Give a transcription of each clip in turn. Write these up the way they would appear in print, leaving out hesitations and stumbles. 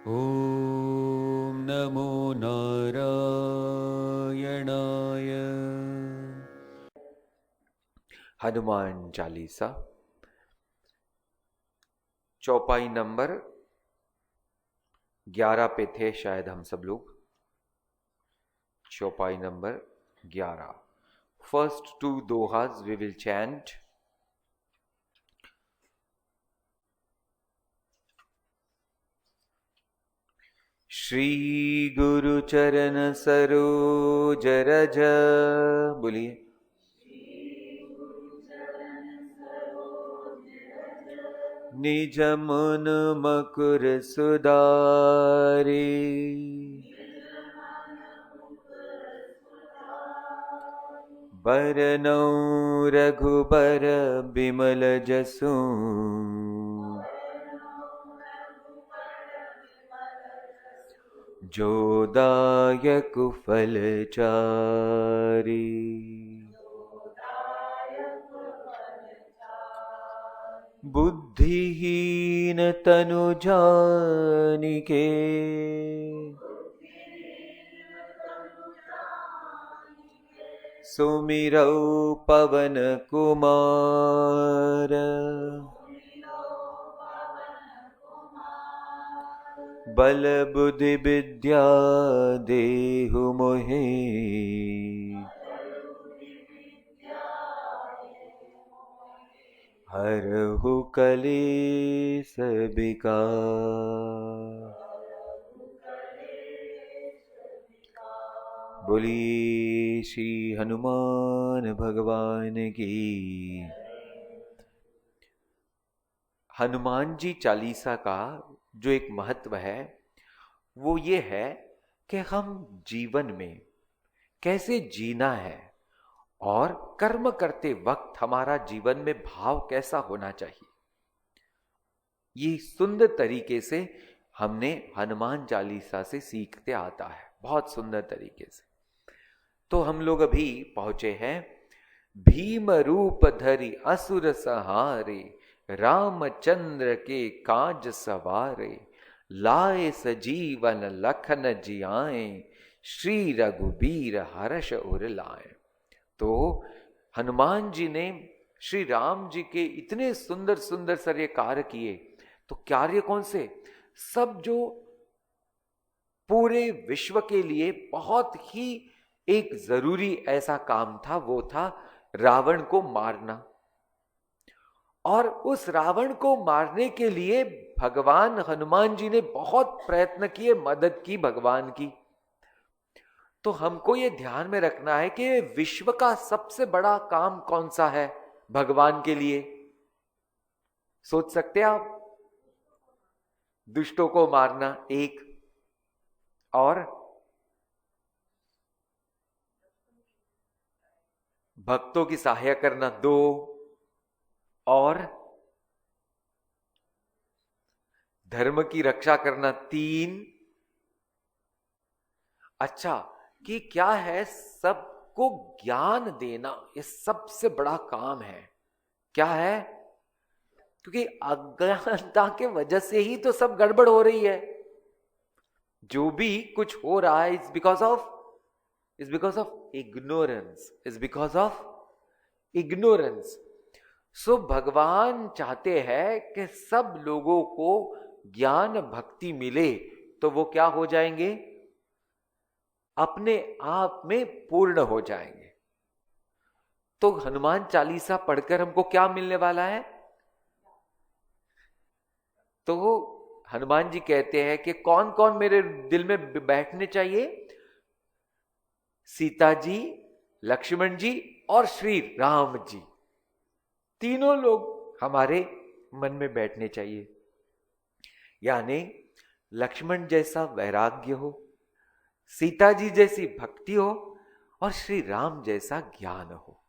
ॐ नमो नारायणाय। हनुमान चालीसा चौपाई नंबर 11 पे थे शायद हम सब लोग। चौपाई नंबर 11, फर्स्ट टू दोहास वी विल चैंट। श्री गुरु चरण सरोज रज, बोलिए। निज मन मकुर सुधारे, बरनौ रघुबर बिमल जसु, जो दायक फल चारि। बुद्धिहीन तनु जानिके, सुमिरौ पवन कुमार। बल बुद्धि विद्या देहु मोहि, हरहु कलेस विकार। बोली श्री हनुमान भगवान की। हनुमान जी चालीसा का जो एक महत्व है वो ये है कि हम जीवन में कैसे जीना है और कर्म करते वक्त हमारा जीवन में भाव कैसा होना चाहिए, ये सुंदर तरीके से हमने हनुमान चालीसा से सीखते आता है, बहुत सुंदर तरीके से। तो हम लोग अभी पहुंचे हैं, भीम रूप धरि असुर सहारे, रामचंद्र के काज सवारे, लाए सजीवन लखन जियाए, श्री रघुबीर हर्ष उर लाए। तो हनुमान जी ने श्री राम जी के इतने सुंदर सुंदर सारे कार्य किए। तो कार्य कौन से? सब जो पूरे विश्व के लिए बहुत ही एक जरूरी ऐसा काम था, वो था रावण को मारना। और उस रावण को मारने के लिए भगवान हनुमान जी ने बहुत प्रयत्न किए, मदद की भगवान की। तो हमको ये ध्यान में रखना है कि विश्व का सबसे बड़ा काम कौन सा है भगवान के लिए? सोच सकते हैं आप? दुष्टों को मारना एक, और भक्तों की सहायता करना दो, और धर्म की रक्षा करना तीन। अच्छा, कि क्या है? सबको ज्ञान देना, ये सबसे बड़ा काम है। क्या है? क्योंकि अज्ञानता के वजह से ही तो सब गड़बड़ हो रही है। जो भी कुछ हो रहा है इज बिकॉज ऑफ इग्नोरेंस, सो भगवान चाहते हैं कि सब लोगों को ज्ञान भक्ति मिले, तो वो क्या हो जाएंगे? अपने आप में पूर्ण हो जाएंगे। तो हनुमान चालीसा पढ़कर हमको क्या मिलने वाला है? तो हनुमान जी कहते हैं कि कौन कौन मेरे दिल में बैठने चाहिए? सीता जी, लक्ष्मण जी और श्री राम जी, तीनों लोग हमारे मन में बैठने चाहिए। यानी लक्ष्मण जैसा वैराग्य हो, सीता जी जैसी भक्ति हो, और श्री राम जैसा ज्ञान हो।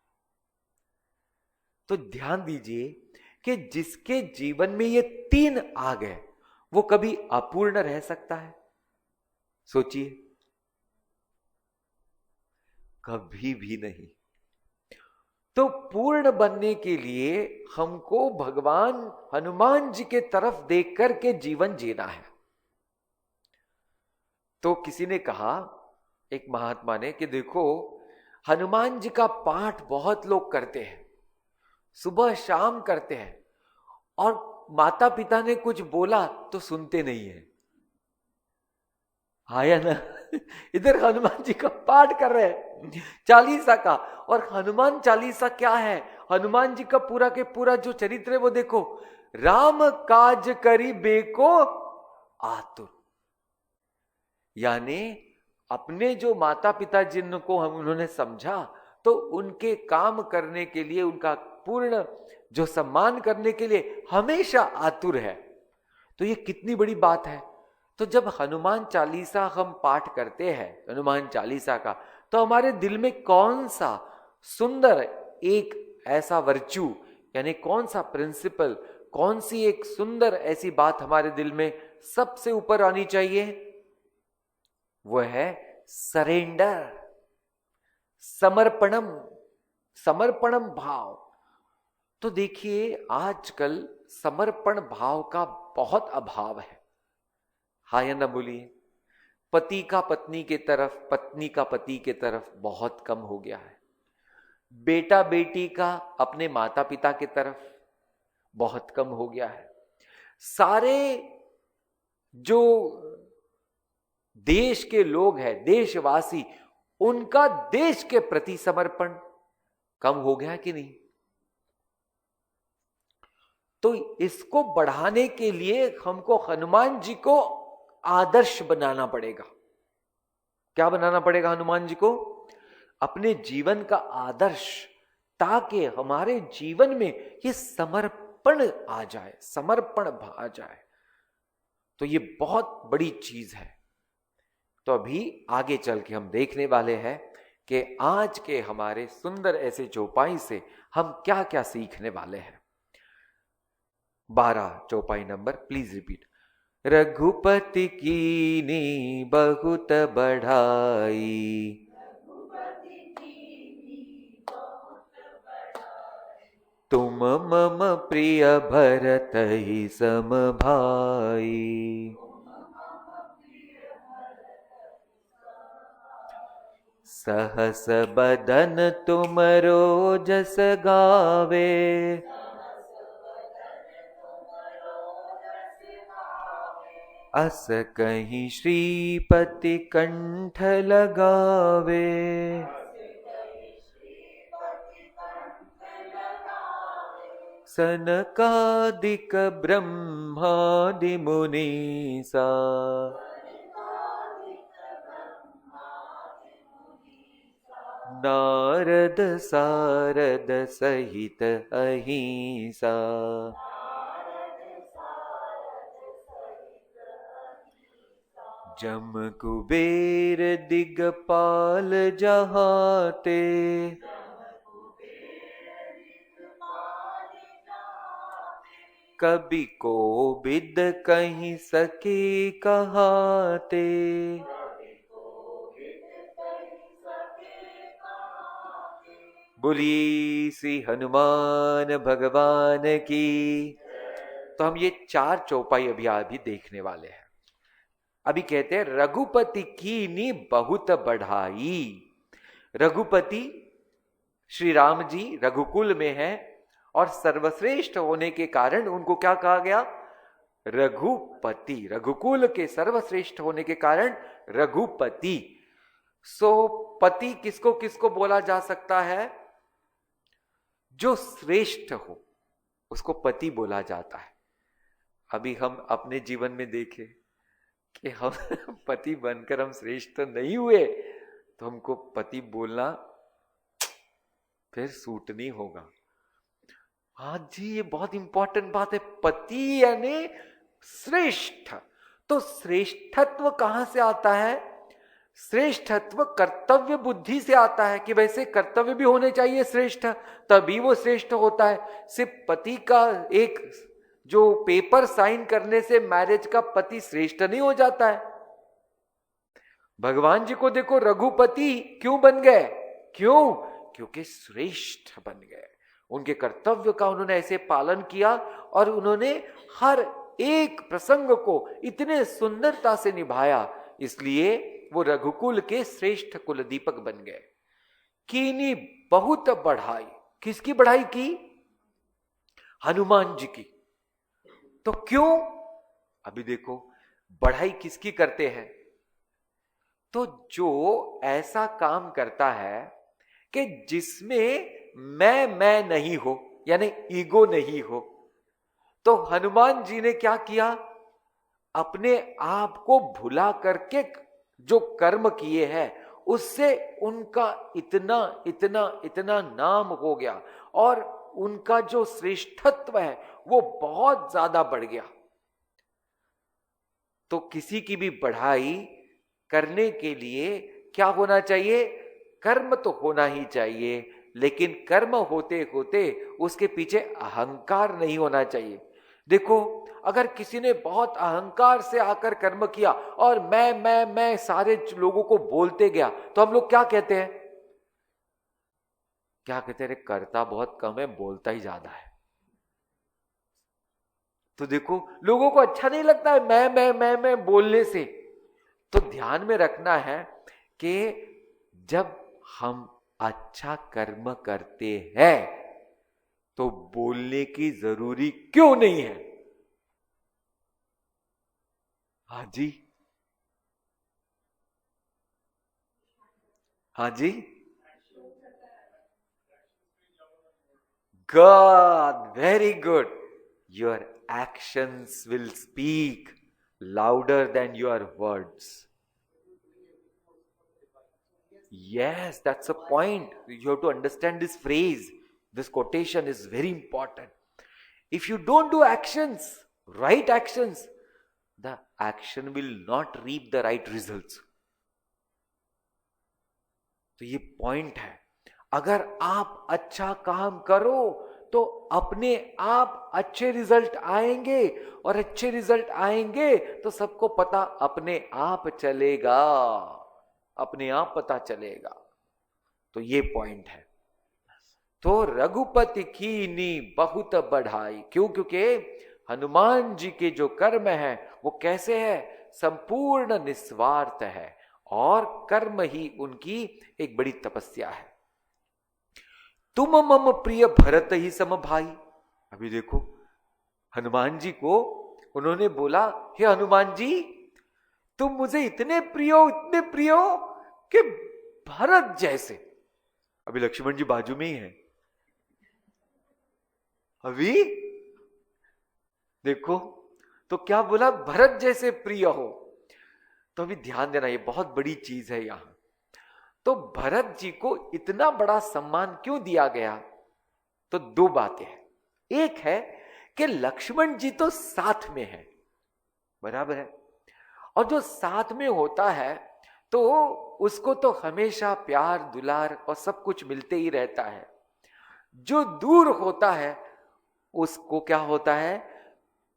तो ध्यान दीजिए कि जिसके जीवन में ये तीन आ गए वो कभी अपूर्ण रह सकता है? सोचिए, कभी भी नहीं। तो पूर्ण बनने के लिए हमको भगवान हनुमान जी के तरफ देख कर के जीवन जीना है। तो किसी ने कहा, एक महात्मा ने, कि देखो हनुमान जी का पाठ बहुत लोग करते हैं, सुबह शाम करते हैं, और माता पिता ने कुछ बोला तो सुनते नहीं है। हाँ या ना? इधर हनुमान जी का पाठ कर रहे हैं, चालीसा का। और हनुमान चालीसा क्या है? हनुमान जी का पूरा के पूरा जो चरित्र है वो देखो, राम काज करी बेको आतुर, यानी अपने जो माता पिता जिनको हम उन्होंने समझा, तो उनके काम करने के लिए, उनका पूर्ण जो सम्मान करने के लिए हमेशा आतुर है। तो ये कितनी बड़ी बात है। तो जब हनुमान चालीसा हम पाठ करते हैं, हनुमान चालीसा का, तो हमारे दिल में कौन सा सुंदर एक ऐसा वर्च्यू, यानी कौन सा प्रिंसिपल, कौन सी एक सुंदर ऐसी बात हमारे दिल में सबसे ऊपर आनी चाहिए? वो है सरेंडर, समर्पणम, समर्पणम भाव। तो देखिए आजकल समर्पण भाव का बहुत अभाव है। हाँ या ना बोलिए? पति का पत्नी के तरफ, पत्नी का पति के तरफ बहुत कम हो गया है। बेटा बेटी का अपने माता पिता के तरफ बहुत कम हो गया है। सारे जो देश के लोग हैं, देशवासी, उनका देश के प्रति समर्पण कम हो गया कि नहीं? तो इसको बढ़ाने के लिए हमको हनुमान जी को आदर्श बनाना पड़ेगा। क्या बनाना पड़ेगा हनुमान जी को? अपने जीवन का आदर्श, ताकि हमारे जीवन में ये समर्पण आ जाए, समर्पण आ जाए। तो ये बहुत बड़ी चीज है। तो अभी आगे चल के हम देखने वाले हैं कि आज के हमारे सुंदर ऐसे चौपाई से हम क्या क्या सीखने वाले हैं। 12 चौपाई नंबर, प्लीज रिपीट। रघुपति कीनी बहुत बढ़ाई, तुम मम प्रिय भरत ही सम भाई। सहस बदन तुमरो जस गावे, अस कहीं श्रीपति कंठ लगावे। सनकादिक ब्रह्मादि मुनीसा, नारद सारद सहित अहिंसा। जम कुबेर दिगपाल जहाते, कवि कोविद कहीं सके कहाते। बोलिए श्री हनुमान भगवान की। तो हम ये 4 चौपाई अभी देखने वाले हैं। अभी कहते हैं रघुपति कीनी बहुत बढ़ाई। रघुपति श्री राम जी रघुकुल में है, और सर्वश्रेष्ठ होने के कारण उनको क्या कहा गया? रघुपति। रघुकुल के सर्वश्रेष्ठ होने के कारण रघुपति। सो पति किसको किसको बोला जा सकता है? जो श्रेष्ठ हो उसको पति बोला जाता है। अभी हम अपने जीवन में देखें कि हम पति बनकर हम श्रेष्ठ नहीं हुए, तो हमको पति बोलना फिर सूट नहीं होगा। हाँ जी, ये बहुत इंपॉर्टेंट बात है। पति यानी श्रेष्ठ। तो श्रेष्ठत्व कहां से आता है? श्रेष्ठत्व कर्तव्य बुद्धि से आता है कि वैसे कर्तव्य भी होने चाहिए श्रेष्ठ, तभी वो श्रेष्ठ होता है। सिर्फ पति का एक जो पेपर साइन करने से मैरिज का पति श्रेष्ठ नहीं हो जाता है। भगवान जी को देखो, रघुपति क्यों बन गए? क्यों? क्योंकि श्रेष्ठ बन गए। उनके कर्तव्य का उन्होंने ऐसे पालन किया, और उन्होंने हर एक प्रसंग को इतने सुंदरता से निभाया इसलिए वो रघुकुल के श्रेष्ठ कुल दीपक बन गए। कीनी बहुत बढ़ाई, किसकी बढ़ाई की? हनुमान जी की। तो क्यों? अभी देखो बढ़ाई किसकी करते हैं? तो जो ऐसा काम करता है कि जिसमें मैं नहीं हो, यानी ईगो नहीं हो, तो हनुमान जी ने क्या किया? अपने आप को भुला करके जो कर्म किए हैं उससे उनका इतना इतना इतना नाम हो गया और उनका जो श्रेष्ठत्व है वो बहुत ज्यादा बढ़ गया। तो किसी की भी बढ़ाई करने के लिए क्या होना चाहिए? कर्म तो होना ही चाहिए, लेकिन कर्म होते होते उसके पीछे अहंकार नहीं होना चाहिए। देखो अगर किसी ने बहुत अहंकार से आकर कर्म किया और मैं सारे लोगों को बोलते गया, तो हम लोग क्या कहते हैं? क्या कहते हैं? करता बहुत कम है, बोलता ही ज्यादा है। तो देखो लोगों को अच्छा नहीं लगता है मैं बोलने से। तो ध्यान में रखना है कि जब हम अच्छा कर्म करते हैं तो बोलने की जरूरी क्यों नहीं है? हाँ जी, हाँ जी, God, very good. Your actions will speak louder than your words. Yes, that's a point. You have to understand this phrase. This quotation is very important. If you don't do actions, right actions, the action will not reap the right results. तो ये point है। अगर आप अच्छा काम करो तो अपने आप अच्छे रिजल्ट आएंगे, और अच्छे रिजल्ट आएंगे तो सबको पता अपने आप चलेगा, अपने आप पता चलेगा। तो ये पॉइंट है। तो रघुपति कीनी बहुत बढ़ाई, क्यों? क्योंकि हनुमान जी के जो कर्म है वो कैसे है? संपूर्ण निस्वार्थ है, और कर्म ही उनकी एक बड़ी तपस्या है। तुम मम प्रिय भरत ही सम भाई। अभी देखो हनुमान जी को उन्होंने बोला, हे हनुमान जी तुम मुझे इतने प्रिय हो, इतने प्रिय हो कि भरत जैसे। अभी लक्ष्मण जी बाजू में ही है। अभी देखो तो क्या बोला? भरत जैसे प्रिय हो। तो अभी ध्यान देना, ये बहुत बड़ी चीज है यहां। तो भरत जी को इतना बड़ा सम्मान क्यों दिया गया? तो दो बातें हैं। एक है कि लक्ष्मण जी तो साथ में है, बराबर है, और जो साथ में होता है तो उसको तो हमेशा प्यार दुलार और सब कुछ मिलते ही रहता है। जो दूर होता है उसको क्या होता है?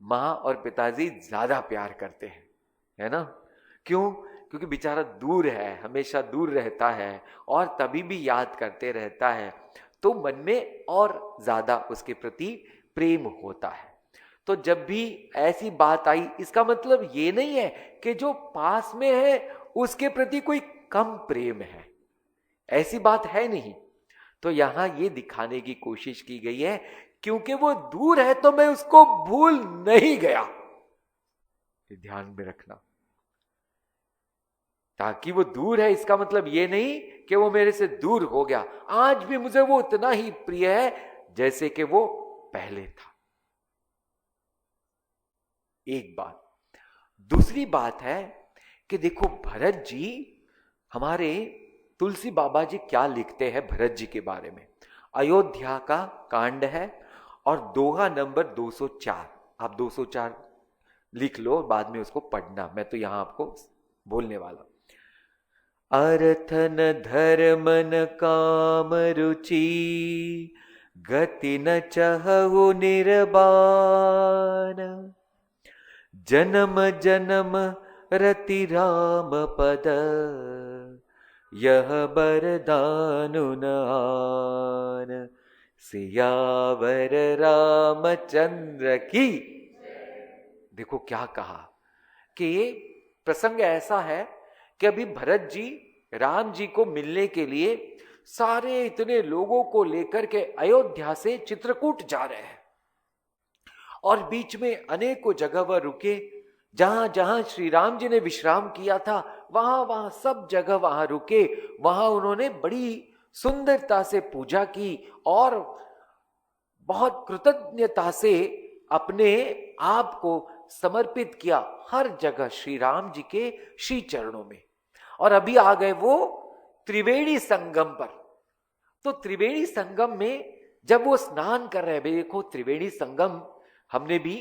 मां और पिताजी ज्यादा प्यार करते हैं, है ना? क्यों? क्योंकि बेचारा दूर है, हमेशा दूर रहता है और तभी भी याद करते रहता है, तो मन में और ज्यादा उसके प्रति प्रेम होता है। तो जब भी ऐसी बात आई, इसका मतलब ये नहीं है कि जो पास में है उसके प्रति कोई कम प्रेम है, ऐसी बात है नहीं। तो यहां ये दिखाने की कोशिश की गई है क्योंकि वो दूर है तो मैं उसको भूल नहीं गया, ध्यान में रखना। ताकि वो दूर है इसका मतलब ये नहीं कि वो मेरे से दूर हो गया, आज भी मुझे वो उतना ही प्रिय है जैसे कि वो पहले था। एक बात। दूसरी बात है कि देखो भरत जी, हमारे तुलसी बाबा जी क्या लिखते हैं भरत जी के बारे में। अयोध्या का कांड है और दोहा नंबर 204, आप 204 लिख लो, बाद में उसको पढ़ना, मैं तो यहां आपको बोलने वाला। अर्थन धर्म न काम रुचि, गति न चहु निर्बान, जन्म जन्म रति राम पद, यह बरदानु न आन, सियावर रामचंद्र की। देखो क्या कहा कि प्रसंग ऐसा है कि अभी भरत जी राम जी को मिलने के लिए सारे इतने लोगों को लेकर के अयोध्या से चित्रकूट जा रहे हैं, और बीच में अनेकों जगह वह रुके, जहां जहां श्री राम जी ने विश्राम किया था वहां वहां सब जगह वहां रुके। वहां उन्होंने बड़ी सुंदरता से पूजा की और बहुत कृतज्ञता से अपने आप को समर्पित किया हर जगह श्री राम जी के श्री चरणों में। और अभी आ गए वो त्रिवेणी संगम पर। तो त्रिवेणी संगम में जब वो स्नान कर रहे हैं, देखो त्रिवेणी संगम हमने भी,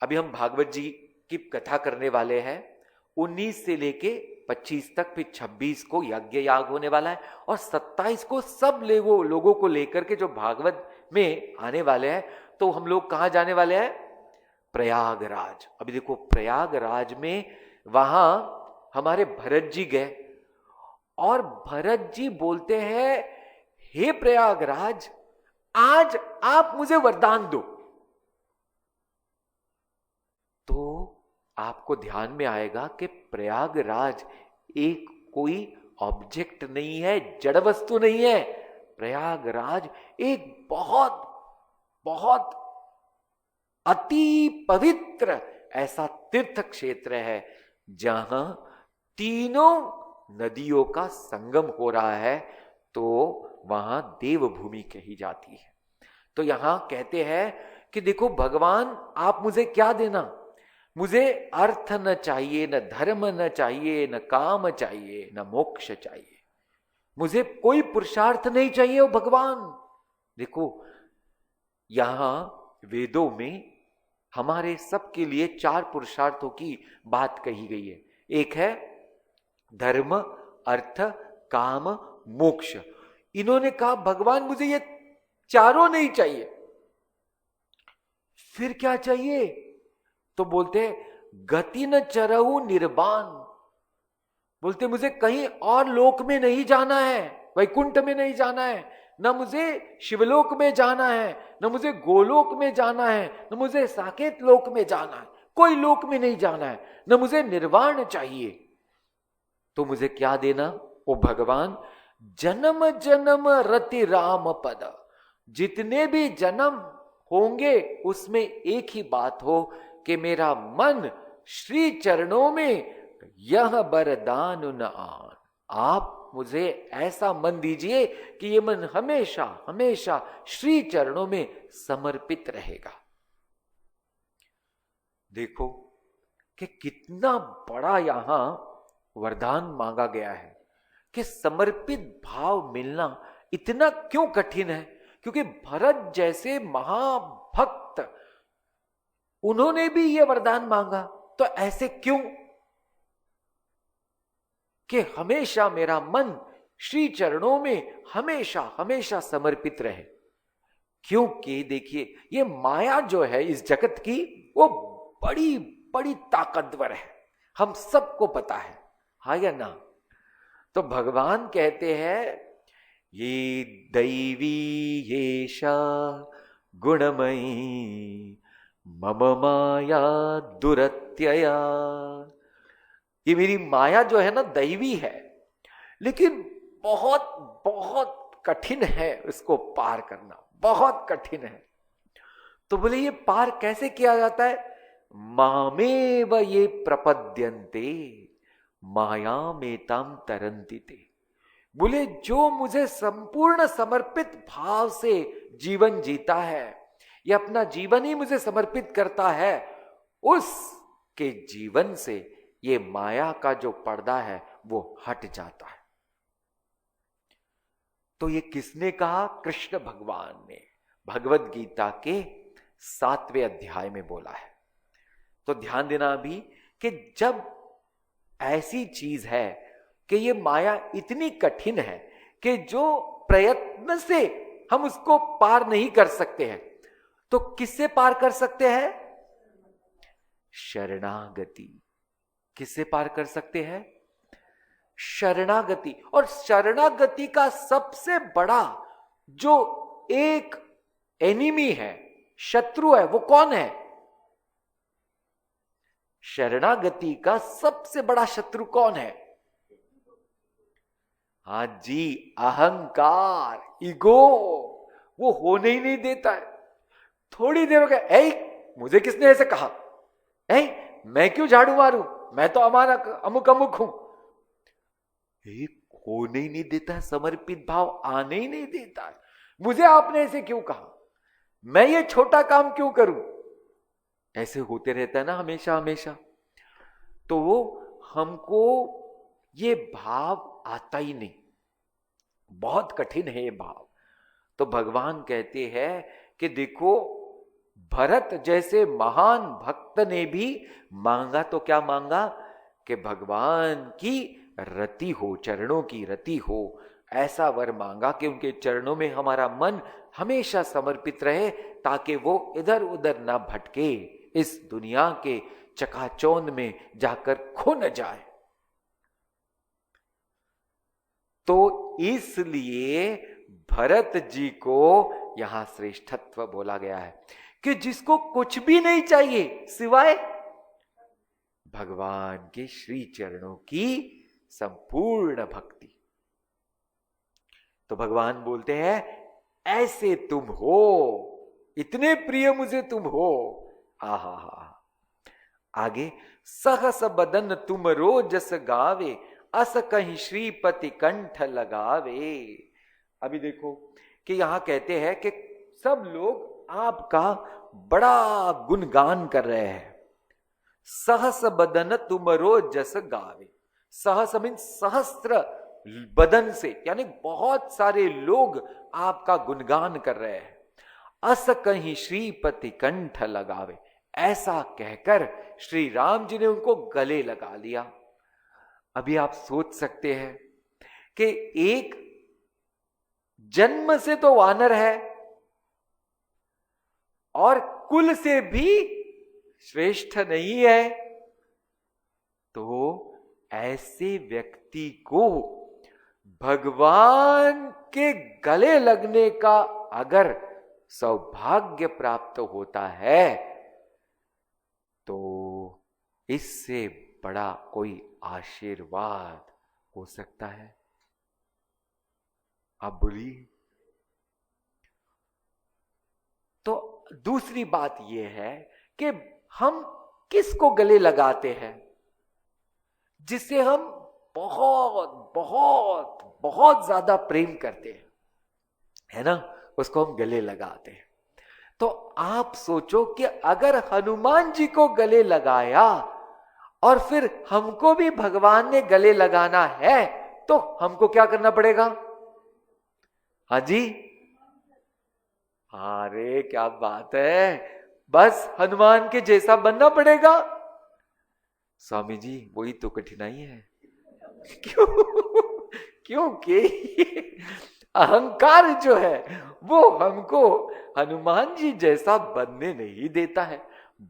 अभी हम भागवत जी की कथा करने वाले हैं, 19 से लेके 25 तक, फिर 26 को यज्ञ याग होने वाला है, और 27 को सब वो लोगों को लेकर के जो भागवत में आने वाले हैं। तो हम लोग कहां जाने वाले हैं? प्रयागराज। अभी देखो प्रयागराज में वहां हमारे भरत जी गए, और भरत जी बोलते हैं, हे प्रयागराज, आज आप मुझे वरदान दो। तो आपको ध्यान में आएगा कि प्रयागराज एक कोई ऑब्जेक्ट नहीं है, जड़ वस्तु नहीं है। प्रयागराज एक बहुत बहुत अति पवित्र ऐसा तीर्थ क्षेत्र है जहां तीनों नदियों का संगम हो रहा है, तो वहां देवभूमि कही जाती है। तो यहां कहते हैं कि देखो भगवान, आप मुझे क्या देना? मुझे अर्थ न चाहिए, न धर्म न चाहिए, न काम चाहिए, न मोक्ष चाहिए, मुझे कोई पुरुषार्थ नहीं चाहिए। ओ भगवान, देखो यहां वेदों में हमारे सबके लिए 4 पुरुषार्थों की बात कही गई है। एक है धर्म, अर्थ, काम, मोक्ष। इन्होंने कहा भगवान मुझे ये चारों नहीं चाहिए, फिर क्या चाहिए? तो बोलते गति न चरहु निर्वाण, बोलते मुझे कहीं और लोक में नहीं जाना है, वैकुंठ में नहीं जाना है, न मुझे शिवलोक में जाना है, न मुझे गोलोक में जाना है, न मुझे साकेत लोक में जाना है, कोई लोक में नहीं जाना है, न मुझे निर्वाण चाहिए। तो मुझे क्या देना? ओ भगवान, जन्म जन्म रति राम पद, जितने भी जन्म होंगे उसमें एक ही बात हो कि मेरा मन श्री चरणों में यह बरदान न आन। आप मुझे ऐसा मन दीजिए कि ये मन हमेशा हमेशा श्री चरणों में समर्पित रहेगा। देखो कि कितना बड़ा यहां वरदान मांगा गया है कि समर्पित भाव मिलना इतना क्यों कठिन है? क्योंकि भरत जैसे महाभक्त, उन्होंने भी यह वरदान मांगा, तो ऐसे क्यों कि हमेशा मेरा मन श्री चरणों में हमेशा हमेशा समर्पित रहे। क्योंकि देखिए ये माया जो है इस जगत की, वो बड़ी बड़ी ताकतवर है, हम सबको पता है, हाँ या ना? तो भगवान कहते हैं ये दैवी येषा गुणमयी मम माया दुरत्यया। ये मेरी माया जो है ना दैवी है, लेकिन बहुत बहुत कठिन है, इसको पार करना बहुत कठिन है। तो बोले ये पार कैसे किया जाता है? मामेव ये प्रपद्यन्ते मायामेतां तरन्ति ते। बोले जो मुझे संपूर्ण समर्पित भाव से जीवन जीता है, ये अपना जीवन ही मुझे समर्पित करता है, उसके जीवन से ये माया का जो पर्दा है वो हट जाता है। तो ये किसने कहा? कृष्ण भगवान ने भगवत गीता के 7वें अध्याय में बोला है। तो ध्यान देना अभी कि जब ऐसी चीज है कि ये माया इतनी कठिन है कि जो प्रयत्न से हम उसको पार नहीं कर सकते हैं, तो किससे पार कर सकते हैं? शरणागति। किससे पार कर सकते हैं? शरणागति। और शरणागति का सबसे बड़ा जो एक एनिमी है, शत्रु है, वो कौन है? शरणागति का सबसे बड़ा शत्रु कौन है? हाँ जी, अहंकार, ईगो। वो होने ही नहीं देता है। थोड़ी देर हो गया, ऐ मुझे किसने ऐसे कहा, ऐ मैं क्यों झाड़ू मारूं, मैं तो हमारा अमुक अमुक हूं। एक होने ही नहीं देता है, समर्पित भाव आने ही नहीं देता है। मुझे आपने ऐसे क्यों कहा, मैं ये छोटा काम क्यों करूं, ऐसे होते रहता है ना हमेशा हमेशा। तो हमको ये भाव आता ही नहीं, बहुत कठिन है ये भाव। तो भगवान कहते हैं कि देखो, भरत जैसे महान भक्त ने भी मांगा तो क्या मांगा कि भगवान की रति हो, चरणों की रति हो। ऐसा वर मांगा कि उनके चरणों में हमारा मन हमेशा समर्पित रहे, ताकि वो इधर उधर ना भटके, इस दुनिया के चकाचौंध में जाकर खो न जाए। तो इसलिए भरत जी को यहां श्रेष्ठत्व बोला गया है कि जिसको कुछ भी नहीं चाहिए सिवाय भगवान के श्री चरणों की संपूर्ण भक्ति। तो भगवान बोलते हैं ऐसे तुम हो, इतने प्रिय मुझे तुम हो। आहा हा। आगे, सहस बदन तुम रोजस गावे, अस कहीं श्रीपति कंठ लगावे। अभी देखो कि यहां कहते हैं कि सब लोग आपका बड़ा गुणगान कर रहे हैं। सहस बदन तुम रोजस गावे, सहस मीन सहस्त्र बदन से, यानी बहुत सारे लोग आपका गुणगान कर रहे हैं। अस कहीं श्रीपति कंठ लगावे, ऐसा कहकर श्री राम जी ने उनको गले लगा लिया। अभी आप सोच सकते हैं कि एक जन्म से तो वानर है और कुल से भी श्रेष्ठ नहीं है, तो ऐसे व्यक्ति को भगवान के गले लगने का अगर सौभाग्य प्राप्त होता है तो इससे बड़ा कोई आशीर्वाद हो सकता है? आप बोलिए। तो दूसरी बात यह है कि हम किसको गले लगाते हैं? जिसे हम बहुत बहुत बहुत ज्यादा प्रेम करते हैं, है ना, उसको हम गले लगाते हैं। तो आप सोचो कि अगर हनुमान जी को गले लगाया और फिर हमको भी भगवान ने गले लगाना है, तो हमको क्या करना पड़ेगा? हाँ जी, अरे क्या बात है, बस हनुमान के जैसा बनना पड़ेगा। स्वामी जी वही तो कठिनाई है। क्यों? क्योंकि अहंकार जो है वो हमको हनुमान जी जैसा बनने नहीं देता है,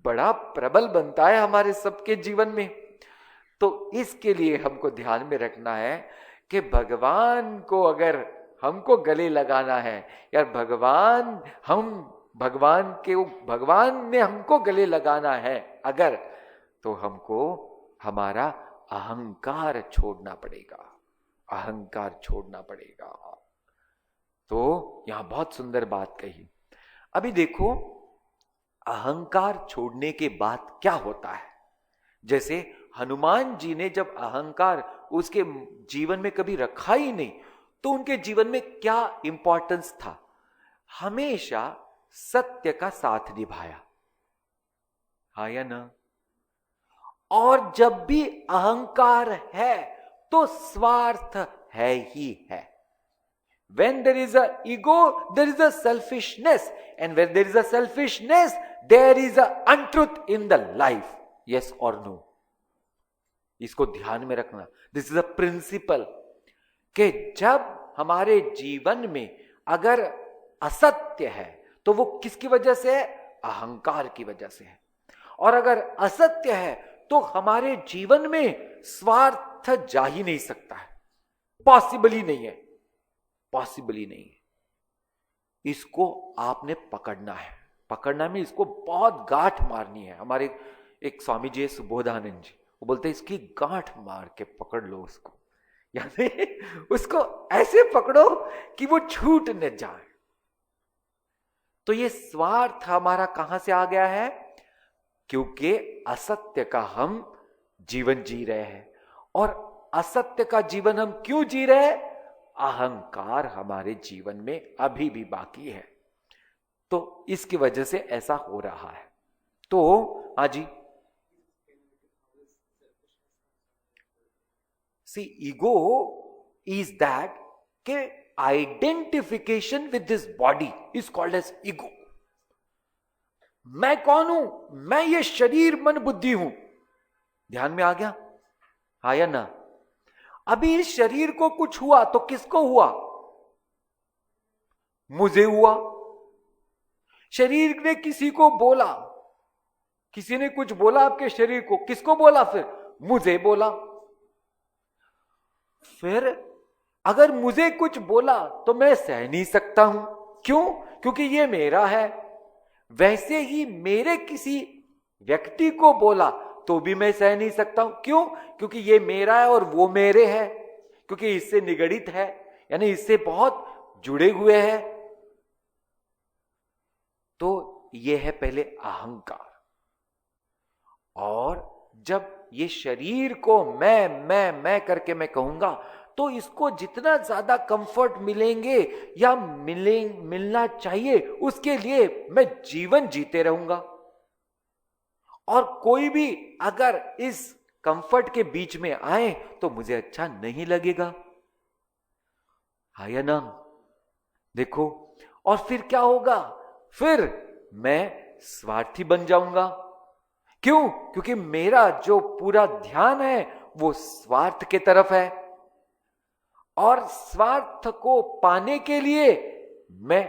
बड़ा प्रबल बनता है हमारे सबके जीवन में। तो इसके लिए हमको ध्यान में रखना है कि भगवान को अगर हमको गले लगाना है, यार भगवान ने हमको गले लगाना है अगर, तो हमको हमारा अहंकार छोड़ना पड़ेगा, अहंकार छोड़ना पड़ेगा। तो यहां बहुत सुंदर बात कही। अभी देखो, अहंकार छोड़ने के बाद क्या होता है? जैसे हनुमान जी ने जब अहंकार उसके जीवन में कभी रखा ही नहीं, तो उनके जीवन में क्या इंपॉर्टेंस था? हमेशा सत्य का साथ निभाया, हाँ या ना? और जब भी अहंकार है तो स्वार्थ है ही है। When there is a ego, there is a selfishness, and when there is a selfishness, there is a untruth in the life. Yes or no? इसको ध्यान में रखना। This is a principle कि जब हमारे जीवन में अगर असत्य है तो वो किसकी वजह से है? अहंकार की वजह से है। और अगर असत्य है तो हमारे जीवन में स्वार्थ जा ही नहीं सकता है, पॉसिबल ही नहीं है, पॉसिबल ही नहीं है। इसको आपने पकड़ना है, पकड़ना में इसको बहुत गांठ मारनी है, हमारे एक स्वामी जी सुबोधानंद जी, वो बोलते इसकी गांठ मार के पकड़ लो उसको, यानी उसको ऐसे पकड़ो कि वो छूट न जाए। तो ये स्वार्थ हमारा कहां से आ गया है? क्योंकि असत्य का हम जीवन जी रहे हैं। और असत्य का जीवन हम क्यों जी रहे हैं? अहंकार हमारे जीवन में अभी भी बाकी है, तो इसकी वजह से ऐसा हो रहा है। तो हाँ जी, सी ईगो इज दैट के identification with this body is called as ego. मैं कौन हूं? मैं ये शरीर मन बुद्धि हूं। ध्यान में आ गया? हाँ या ना? अभी इस शरीर को कुछ हुआ तो किसको हुआ? मुझे हुआ। शरीर ने किसी को बोला, किसी ने कुछ बोला आपके शरीर को, किसको बोला? फिर मुझे बोला। फिर अगर मुझे कुछ बोला तो मैं सह नहीं सकता हूं। क्यों? क्योंकि ये मेरा है। वैसे ही मेरे किसी व्यक्ति को बोला तो भी मैं सह नहीं सकता हूं। क्यों? क्योंकि ये मेरा है और वो मेरे है, क्योंकि इससे निगड़ित है, यानी इससे बहुत जुड़े हुए हैं। तो ये है पहले अहंकार। और जब ये शरीर को मैं करके मैं कहूंगा, तो इसको जितना ज्यादा कंफर्ट मिलेंगे या मिलना चाहिए, उसके लिए मैं जीवन जीते रहूंगा। और कोई भी अगर इस कंफर्ट के बीच में आए तो मुझे अच्छा नहीं लगेगा। हाँ या ना? देखो, और फिर क्या होगा? फिर मैं स्वार्थी बन जाऊंगा। क्यों? क्योंकि मेरा जो पूरा ध्यान है वो स्वार्थ के तरफ है। और स्वार्थ को पाने के लिए मैं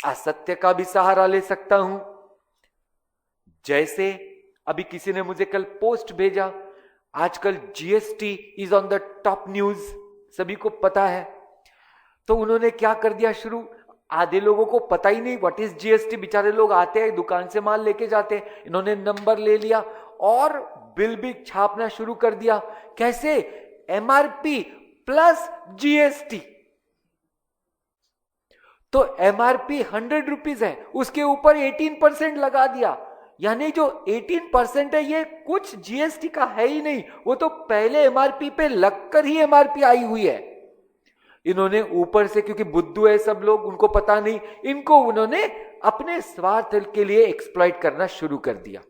असत्य का भी सहारा ले सकता हूं। जैसे अभी किसी ने मुझे कल पोस्ट भेजा, आजकल GST is on the top news, सभी को पता है। तो उन्होंने क्या कर दिया शुरू, आधे लोगों को पता ही नहीं व्हाट इज जीएसटी। बेचारे लोग आते हैं दुकान से माल लेके जाते हैं, इन्होंने नंबर ले लिया और बिल भी छापना शुरू कर दिया। कैसे? MRP plus GST. तो एमआरपी 100 रुपीज है, उसके ऊपर 18% लगा दिया। यानी जो 18% है ये कुछ जीएसटी का है ही नहीं, वो तो पहले एमआरपी पे लगकर ही एमआरपी आई हुई है। इन्होंने ऊपर से, क्योंकि बुद्धू है सब लोग, उनको पता नहीं, इनको उन्होंने अपने स्वार्थ के लिए एक्सप्लॉइट करना शुरू कर दिया।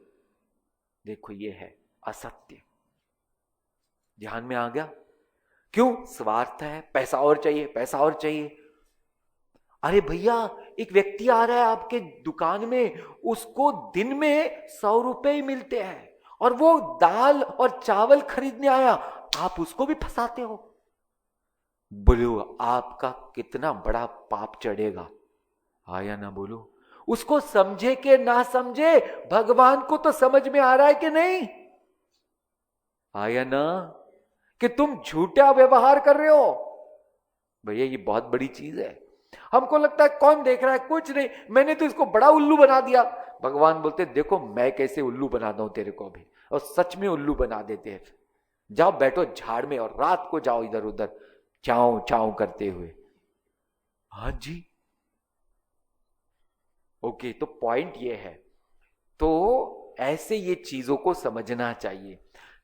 देखो ये है असत्य। ध्यान में आ गया? क्यों? स्वार्थ है, पैसा और चाहिए, पैसा और चाहिए। अरे भैया, एक व्यक्ति आ रहा है आपके दुकान में, उसको दिन में 100 रुपए ही मिलते हैं और वो दाल और चावल खरीदने आया, आप उसको भी फंसाते हो। बोलो आपका कितना बड़ा पाप चढ़ेगा। आया ना? बोलो। उसको समझे कि ना समझे, भगवान को तो समझ में आ रहा है कि नहीं? आया ना? कि तुम झूठा व्यवहार कर रहे हो। भैया ये बहुत बड़ी चीज है। हमको लगता है कौन देख रहा है, कुछ नहीं, मैंने तो इसको बड़ा उल्लू बना दिया। भगवान बोलते देखो मैं कैसे उल्लू बनाता हूं तेरे को भी, और सच में उल्लू बना देते हैं। जाओ बैठो झाड़ में और रात को जाओ इधर उधर चाऊ चाऊ करते हुए। हाँ जी, ओके। तो पॉइंट ये है, तो ऐसे ये चीजों को समझना चाहिए।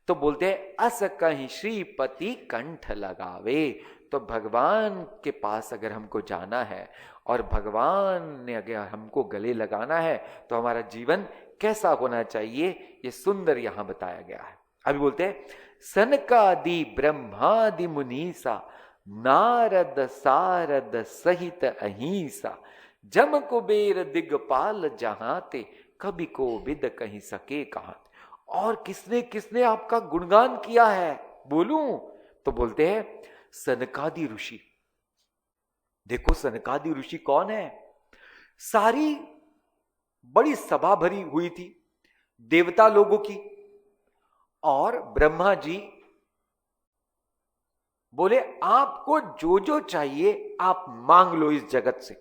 तो बोलते हैं अस कहीं श्रीपति कंठ लगावे। तो भगवान के पास अगर हमको जाना है और भगवान ने अगर हमको गले लगाना है तो हमारा जीवन कैसा होना चाहिए, ये सुंदर यहां बताया गया है। अभी बोलते हैं सनकादि ब्रह्मादि मुनीसा नारद सारद सहित अहिंसा जम कुबेर दिगपाल जहाते कभी को विद कहीं सके कहा। और किसने किसने आपका गुणगान किया है बोलूं? तो बोलते हैं सनकादि ऋषि। देखो सनकादि ऋषि कौन है? सारी बड़ी सभा भरी हुई थी देवता लोगों की, और ब्रह्मा जी बोले आपको जो जो चाहिए आप मांग लो इस जगत से।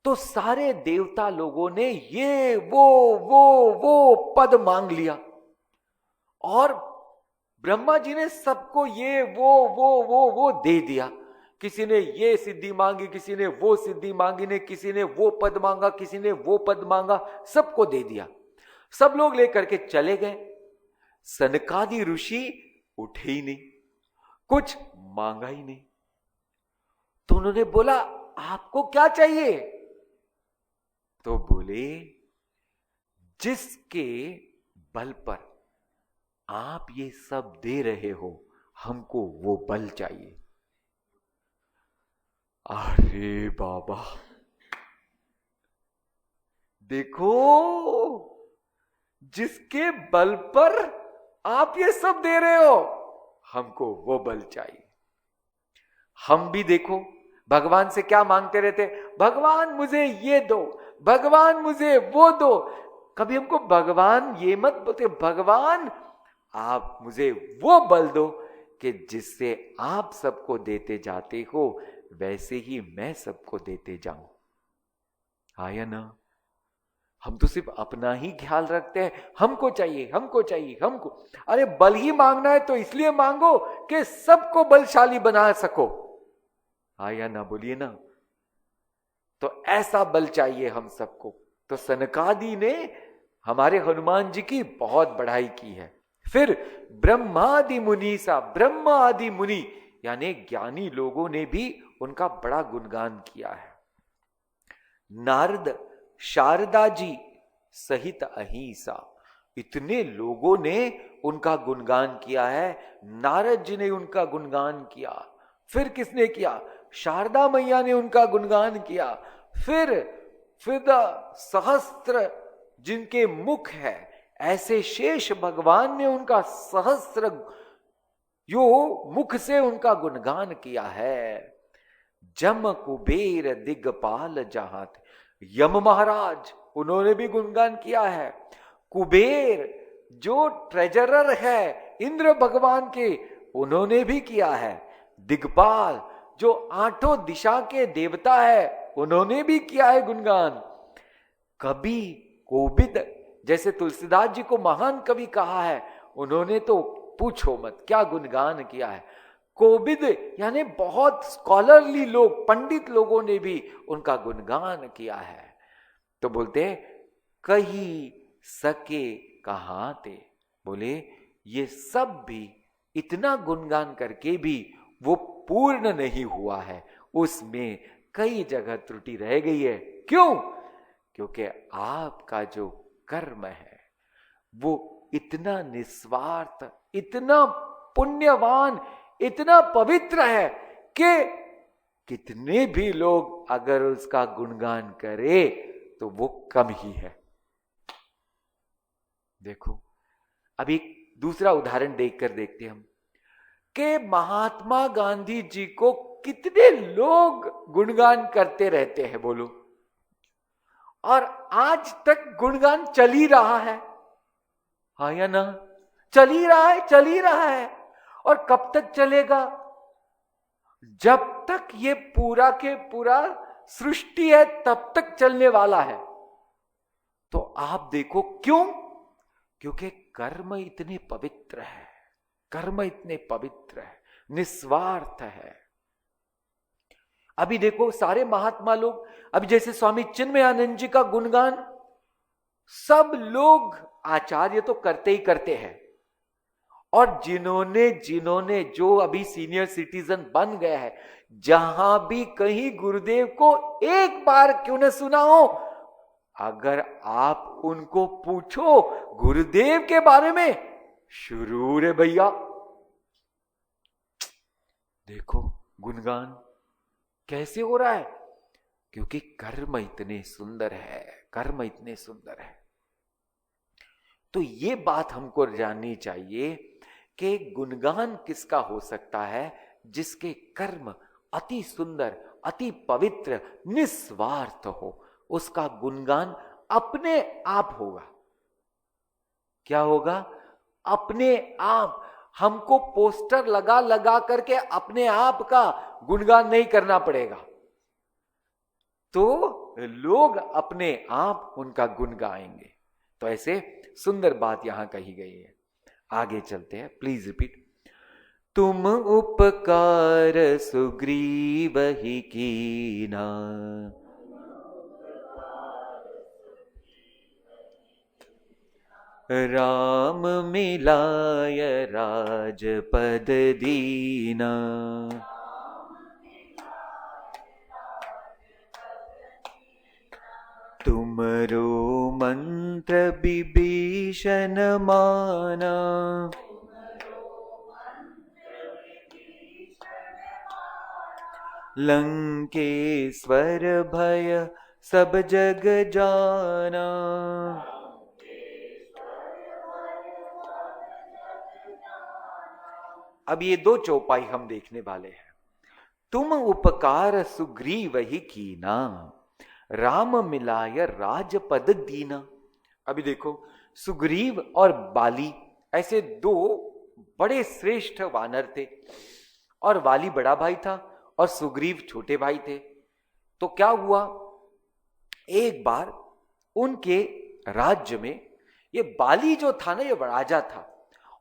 तो सारे देवता लोगों ने ये वो पद मांग लिया और ब्रह्मा जी ने सबको ये वो दे दिया। किसी ने ये सिद्धि मांगी, किसी ने वो सिद्धि मांगी, ने किसी ने वो पद मांगा, किसी ने वो पद मांगा, सबको दे दिया। सब लोग लेकर के चले गए। सनकादि ऋषि उठे ही नहीं, कुछ मांगा ही नहीं। तो उन्होंने बोला आपको क्या चाहिए? तो बोले जिसके बल पर आप ये सब दे रहे हो हमको वो बल चाहिए। अरे बाबा, देखो, जिसके बल पर आप ये सब दे रहे हो हमको वो बल चाहिए। हम भी देखो भगवान से क्या मांगते रहते, भगवान मुझे ये दो, भगवान मुझे वो दो। कभी हमको भगवान ये मत बोलते, भगवान आप मुझे वो बल दो कि जिससे आप सबको देते जाते हो वैसे ही मैं सबको देते जाऊं। आया ना? हम तो सिर्फ अपना ही ख्याल रखते हैं, हमको चाहिए, हमको चाहिए, हमको। अरे बल ही मांगना है तो इसलिए मांगो कि सबको बलशाली बना सको। आया ना? बोलिए ना। तो ऐसा बल चाहिए हम सबको। तो सनकादि ने हमारे हनुमान जी की बहुत बढ़ाई की है। फिर ब्रह्मादि मुनि सा, ब्रह्मा आदि मुनि यानी ज्ञानी लोगों ने भी उनका बड़ा गुणगान किया है। नारद, शारदा जी सहित अहिंसा, इतने लोगों ने उनका गुणगान किया है। नारद जी ने उनका गुणगान किया, फिर किसने किया? शारदा मैया ने उनका गुणगान किया। फिर सहस्त्र जिनके मुख है, ऐसे शेष भगवान ने उनका सहस्त्र यो मुख से उनका गुणगान किया है। जम कुबेर दिग्पाल जहां थे, यम महाराज उन्होंने भी गुणगान किया है। कुबेर जो ट्रेजरर है इंद्र भगवान के, उन्होंने भी किया है। दिग्पाल जो आठों दिशा के देवता है, उन्होंने भी किया है गुणगान। कवि कोविद, जैसे तुलसीदास जी को महान कवि कहा है, उन्होंने तो पूछो मत क्या गुणगान किया है। कोविद यानी बहुत स्कॉलरली लोग, पंडित लोगों ने भी उनका गुणगान किया है। तो बोलते हैं कही सके कहां ते, बोले ये सब भी इतना गुणगान करके भी वो पूर्ण नहीं हुआ है, उसमें कई जगह त्रुटि रह गई है। क्यों? क्योंकि आपका जो कर्म है वो इतना निस्वार्थ, इतना पुण्यवान, इतना पवित्र है कि कितने भी लोग अगर उसका गुणगान करे तो वो कम ही है। देखो, अब एक दूसरा उदाहरण देखकर देखते हम कि महात्मा गांधी जी को कितने लोग गुणगान करते रहते हैं, बोलो, और आज तक गुणगान चल ही रहा है। हाँ या ना? चल ही रहा है, चल ही रहा है। और कब तक चलेगा? जब तक ये पूरा के पूरा सृष्टि है तब तक चलने वाला है। तो आप देखो क्यों? क्योंकि कर्म इतने पवित्र है, कर्म इतने पवित्र है, निस्वार्थ है। अभी देखो सारे महात्मा लोग, अभी जैसे स्वामी चिन्मयानंद जी का गुणगान सब लोग आचार्य तो करते ही करते हैं, और जिन्होंने जो अभी सीनियर सिटीजन बन गए हैं, जहां भी कहीं गुरुदेव को एक बार क्यों न सुना हो, अगर आप उनको पूछो गुरुदेव के बारे में, शुरू रे भैया। देखो गुणगान कैसे हो रहा है, क्योंकि कर्म इतने सुंदर है, कर्म इतने सुंदर है। तो ये बात हमको जाननी चाहिए कि गुणगान किसका हो सकता है? जिसके कर्म अति सुंदर, अति पवित्र, निस्वार्थ हो, उसका गुणगान अपने आप होगा। क्या होगा? अपने आप। हमको पोस्टर लगा लगा करके अपने आप का गुणगान नहीं करना पड़ेगा। तो लोग अपने आप उनका गुण गाएंगे। तो ऐसे सुंदर बात यहां कही गई है। आगे चलते हैं, प्लीज रिपीट। तुम उपकार सुग्रीव ही कीना, राम मिलाय राजपद दीना। तुमरो मंत्र विभीषण माना, लंकेश्वर भय सब जग जाना। अब ये दो चौपाई हम देखने वाले हैं। तुम उपकार सुग्रीव ही कीना, राम मिलाय राजपद दीना। अभी देखो, सुग्रीव और बाली ऐसे दो बड़े श्रेष्ठ वानर थे, और बाली बड़ा भाई था और सुग्रीव छोटे भाई थे। तो क्या हुआ, एक बार उनके राज्य में ये बाली जो था ना, ये राजा था,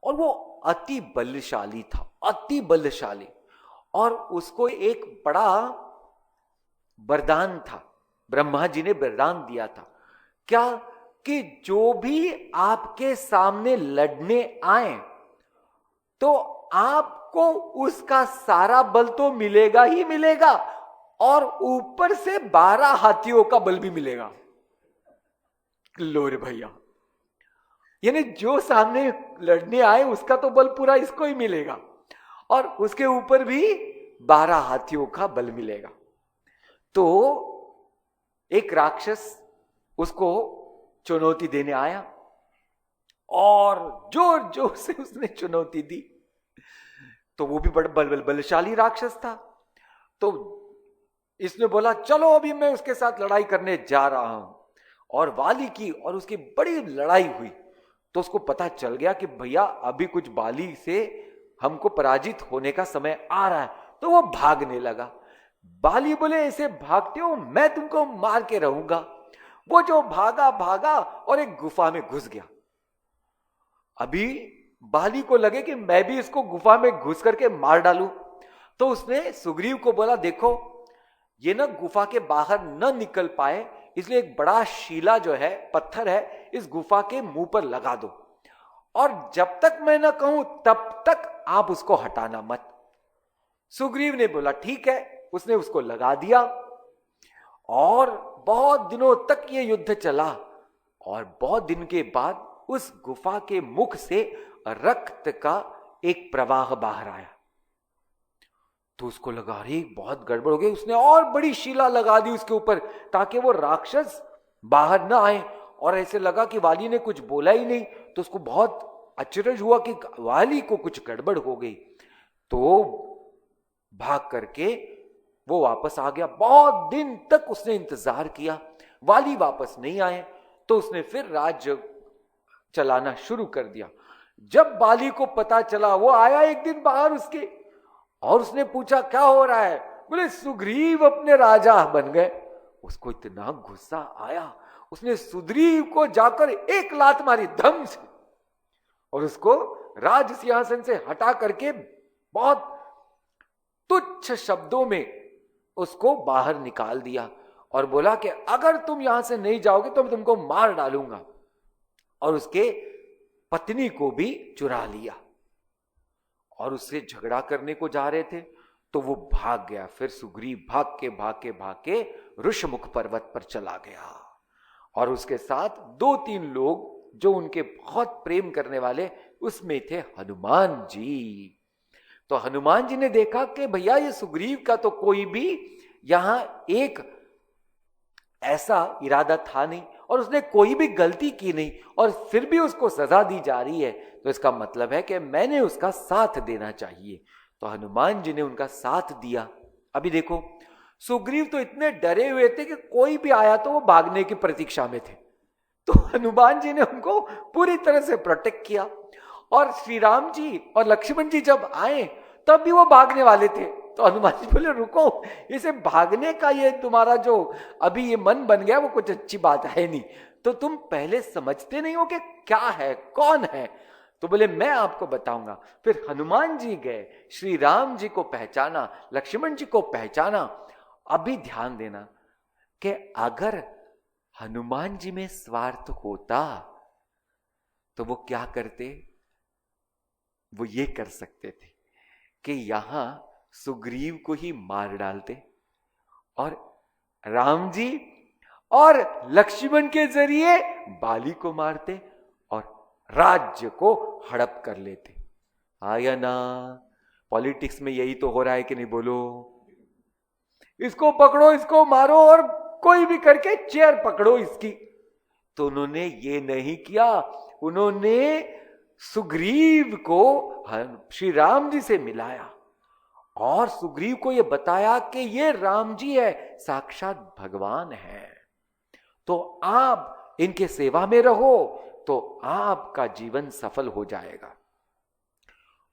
और वो अति बलशाली था, अति बलशाली। और उसको एक बड़ा वरदान था, ब्रह्मा जी ने वरदान दिया था। क्या कि जो भी आपके सामने लड़ने आए तो आपको उसका सारा बल तो मिलेगा ही मिलेगा, और ऊपर से 12 हाथियों का बल भी मिलेगा। लो रे भैया, यानी जो सामने लड़ने आए उसका तो बल पूरा इसको ही मिलेगा, और उसके ऊपर भी 12 हाथियों का बल मिलेगा। तो एक राक्षस उसको चुनौती देने आया, और जोर जोर से उसने चुनौती दी। तो वो भी बड़ा बलशाली राक्षस था। तो इसने बोला, चलो अभी मैं उसके साथ लड़ाई करने जा रहा हूं। और वाली की और उसकी बड़ी लड़ाई हुई। तो उसको पता चल गया कि भैया अभी कुछ बाली से हमको पराजित होने का समय आ रहा है। तो वो भागने लगा। बाली बोले, ऐसे भागते हो, मैं तुमको मार के रहूंगा। वो जो भागा भागा और एक गुफा में घुस गया। अभी बाली को लगे कि मैं भी इसको गुफा में घुस करके मार डालूं। तो उसने सुग्रीव को बोला, देखो ये ना गुफा के बाहर न निकल पाए, इसलिए एक बड़ा शीला जो है, पत्थर है, इस गुफा के मुंह पर लगा दो, और जब तक मैं ना कहूं तब तक आप उसको हटाना मत। सुग्रीव ने बोला ठीक है। उसने उसको लगा दिया, और बहुत दिनों तक ये युद्ध चला। और बहुत दिन के बाद उस गुफा के मुख से रक्त का एक प्रवाह बाहर आया। तो उसको लगा, अरे बहुत गड़बड़ हो गई। उसने और बड़ी शिला लगा दी उसके ऊपर, ताकि वो राक्षस बाहर ना आए। और ऐसे लगा कि वाली ने कुछ बोला ही नहीं। तो उसको बहुत अचरज हुआ कि वाली को कुछ गड़बड़ हो गई। तो भाग करके वो वापस आ गया। बहुत दिन तक उसने इंतजार किया, वाली वापस नहीं आए। तो उसने फिर राज्य चलाना शुरू कर दिया। जब बाली को पता चला, वो आया एक दिन बाहर उसके, और उसने पूछा क्या हो रहा है। बोले सुग्रीव अपने राजा बन गए। उसको इतना गुस्सा आया, उसने सुग्रीव को जाकर एक लात मारी धम से, और उसको राज सिंहासन से हटा करके बहुत तुच्छ शब्दों में उसको बाहर निकाल दिया, और बोला कि अगर तुम यहां से नहीं जाओगे तो मैं तुमको मार डालूंगा। और उसके पत्नी को भी चुरा लिया, और उससे झगड़ा करने को जा रहे थे। तो वो भाग गया। फिर सुग्रीव भाग के ऋषमुख पर्वत पर चला गया, और उसके साथ 2-3 लोग जो उनके बहुत प्रेम करने वाले, उसमें थे हनुमान जी। तो हनुमान जी ने देखा कि भैया ये सुग्रीव का तो कोई भी यहां एक ऐसा इरादा था नहीं, और उसने कोई भी गलती की नहीं, और फिर भी उसको सजा दी जा रही है। तो इसका मतलब है कि मैंने उसका साथ देना चाहिए। तो हनुमान जी ने उनका साथ दिया। अभी देखो, सुग्रीव तो इतने डरे हुए थे कि कोई भी आया तो वो भागने की प्रतीक्षा में थे। तो हनुमान जी ने उनको पूरी तरह से प्रोटेक्ट किया। और श्री राम जी और लक्ष्मण जी जब आए तब भी वो भागने वाले थे, तो हनुमान जी बोले रुको, इसे भागने का ये तुम्हारा जो अभी ये मन बन गया वो कुछ अच्छी बात है नहीं, तो तुम पहले समझते नहीं हो कि क्या है, कौन है। तो बोले मैं आपको बताऊंगा। फिर हनुमान जी गए, श्री राम जी को पहचाना, लक्ष्मण जी को पहचाना। अभी ध्यान देना कि अगर हनुमान जी में स्वार्थ होता तो वो क्या करते, वो ये कर सकते थे कि यहां सुग्रीव को ही मार डालते और राम जी और लक्ष्मण के जरिए बाली को मारते और राज्य को हड़प कर लेते। आया ना, पॉलिटिक्स में यही तो हो रहा है कि नहीं, बोलो। इसको पकड़ो, इसको मारो और कोई भी करके चेयर पकड़ो इसकी। तो उन्होंने ये नहीं किया, उन्होंने सुग्रीव को श्री राम जी से मिलाया और सुग्रीव को यह बताया कि ये राम जी है, साक्षात भगवान है, तो आप इनके सेवा में रहो तो आपका जीवन सफल हो जाएगा।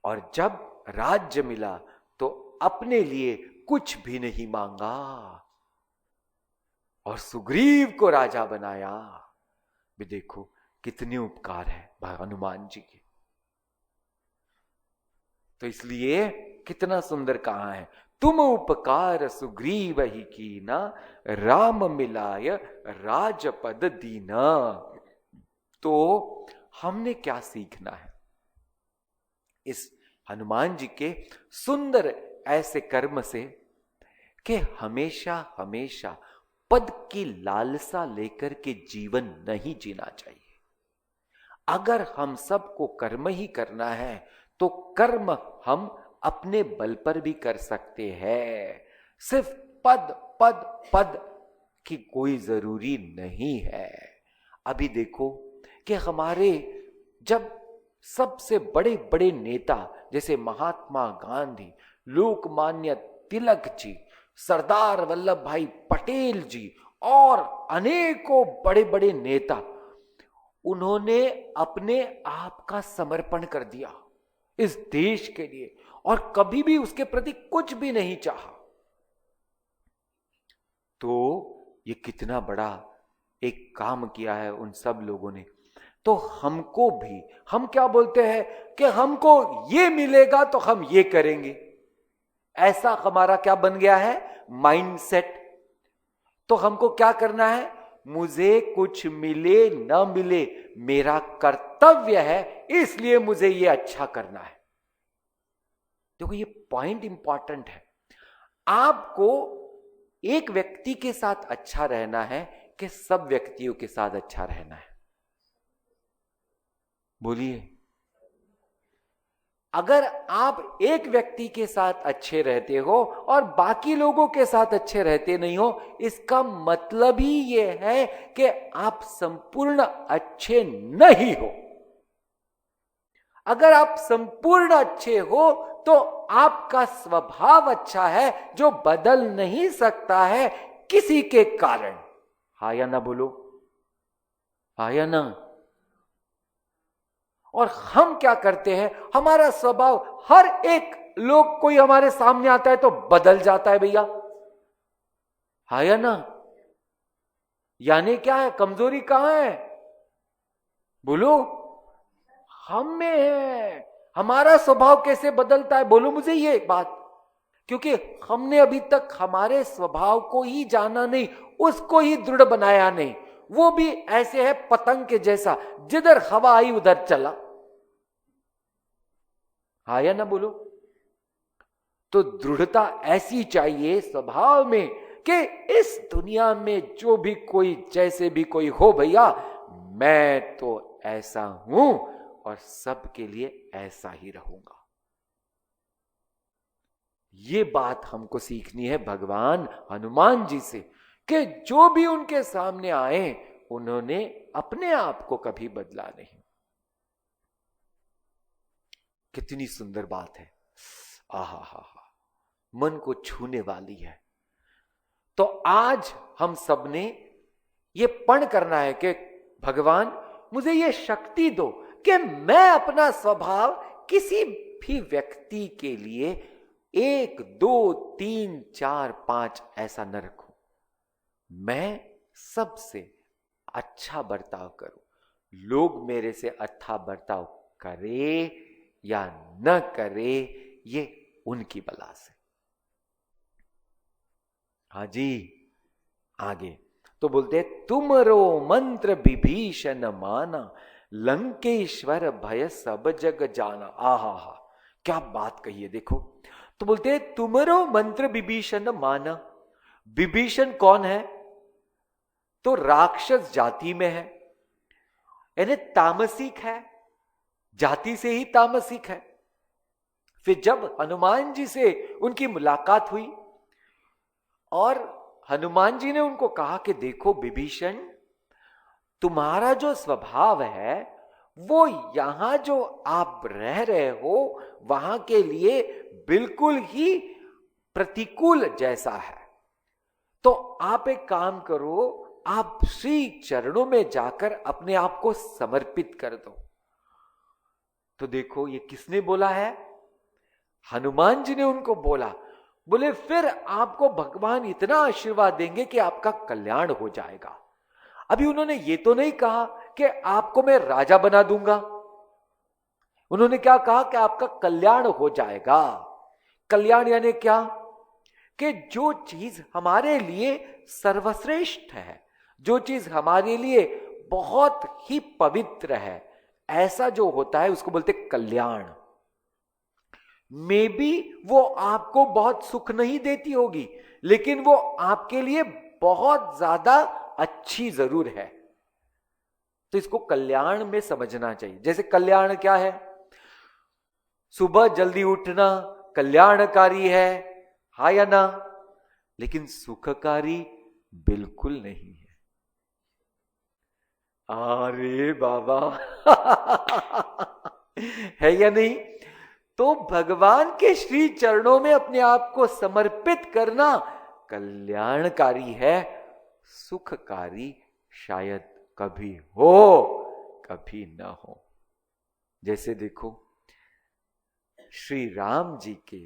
और जब राज्य मिला तो अपने लिए कुछ भी नहीं मांगा और सुग्रीव को राजा बनाया। भी देखो कितने उपकार है हनुमान जी के। तो इसलिए कितना सुंदर कहा है, तुम उपकार सुग्रीव ही कीना, राम मिलाय राजपद दीना। तो हमने क्या सीखना है इस हनुमान जी के सुंदर ऐसे कर्म से, कि हमेशा हमेशा पद की लालसा लेकर के जीवन नहीं जीना चाहिए। अगर हम सबको कर्म ही करना है तो कर्म हम अपने बल पर भी कर सकते हैं, सिर्फ पद पद पद की कोई जरूरी नहीं है। अभी देखो कि हमारे जब सबसे बड़े बड़े नेता जैसे महात्मा गांधी, लोकमान्य तिलक जी, सरदार वल्लभ भाई पटेल जी और अनेकों बड़े बड़े नेता, उन्होंने अपने आप का समर्पण कर दिया इस देश के लिए और कभी भी उसके प्रति कुछ भी नहीं चाहा। तो ये कितना बड़ा एक काम किया है उन सब लोगों ने। तो हमको भी, हम क्या बोलते हैं कि हमको ये मिलेगा तो हम ये करेंगे, ऐसा हमारा क्या बन गया है, माइंडसेट। तो हमको क्या करना है, मुझे कुछ मिले न मिले मेरा कर्तव्य है, इसलिए मुझे ये अच्छा करना है। देखो ये पॉइंट इंपॉर्टेंट है। आपको एक व्यक्ति के साथ अच्छा रहना है कि सब व्यक्तियों के साथ अच्छा रहना है, बोलिए। अगर आप एक व्यक्ति के साथ अच्छे रहते हो और बाकी लोगों के साथ अच्छे रहते नहीं हो, इसका मतलब ही यह है कि आप संपूर्ण अच्छे नहीं हो। अगर आप संपूर्ण अच्छे हो तो आपका स्वभाव अच्छा है जो बदल नहीं सकता है किसी के कारण। हाँ या ना बोलो, हाँ या ना। और हम क्या करते हैं, हमारा स्वभाव हर एक लोग कोई हमारे सामने आता है तो बदल जाता है भैया, हाँ या ना। यानी क्या है, कमजोरी कहां है, बोलो, हम में है। हमारा स्वभाव कैसे बदलता है, बोलो मुझे ये बात। क्योंकि हमने अभी तक हमारे स्वभाव को ही जाना नहीं, उसको ही दृढ़ बनाया नहीं। वो भी ऐसे है पतंग के जैसा, जिधर हवा आई उधर चला, हाँ या ना बोलो। तो दृढ़ता ऐसी चाहिए स्वभाव में कि इस दुनिया में जो भी कोई जैसे भी कोई हो भैया, मैं तो ऐसा हूं और सबके लिए ऐसा ही रहूंगा। ये बात हमको सीखनी है भगवान हनुमान जी से, कि जो भी उनके सामने आए उन्होंने अपने आप को कभी बदला नहीं। कितनी सुंदर बात है, आहा हा हा, मन को छूने वाली है। तो आज हम सबने ये पण करना है कि भगवान मुझे ये शक्ति दो कि मैं अपना स्वभाव किसी भी व्यक्ति के लिए 1 2 3 4 5 ऐसा न रखूं। मैं सबसे अच्छा बर्ताव करूं, लोग मेरे से अच्छा बर्ताव करे या न करे ये उनकी बला से। हाँ जी, आगे तो बोलते तुमरो मंत्र विभीषण माना, लंकेश्वर भय सब जग जाना। आहा हा, क्या बात कही है देखो। तो बोलते तुमरो मंत्र विभीषण माना। विभीषण कौन है? तो राक्षस जाति में है, यानी तामसिक है, जाति से ही तामसिक है। फिर जब हनुमान जी से उनकी मुलाकात हुई और हनुमान जी ने उनको कहा कि देखो विभीषण, तुम्हारा जो स्वभाव है वो यहां जो आप रह रहे हो वहां के लिए बिल्कुल ही प्रतिकूल जैसा है। तो आप एक काम करो, आप श्री चरणों में जाकर अपने आप को समर्पित कर दो। तो देखो ये किसने बोला है? हनुमान जी ने उनको बोला। बोले फिर आपको भगवान इतना आशीर्वाद देंगे कि आपका कल्याण हो जाएगा। अभी उन्होंने ये तो नहीं कहा कि आपको मैं राजा बना दूंगा, उन्होंने क्या कहा कि आपका कल्याण हो जाएगा। कल्याण यानी क्या? कि जो चीज हमारे लिए सर्वश्रेष्ठ है, जो चीज हमारे लिए बहुत ही पवित्र है, ऐसा जो होता है उसको बोलते कल्याण। मे बी वो आपको बहुत सुख नहीं देती होगी, लेकिन वो आपके लिए बहुत ज्यादा अच्छी जरूर है। तो इसको कल्याण में समझना चाहिए। जैसे कल्याण क्या है? सुबह जल्दी उठना कल्याणकारी है, हा या ना? लेकिन सुखकारी बिल्कुल नहीं है। अरे बाबा है या नहीं? तो भगवान के श्री चरणों में अपने आप को समर्पित करना कल्याणकारी है, सुखकारी शायद कभी हो कभी ना हो। जैसे देखो श्री राम जी के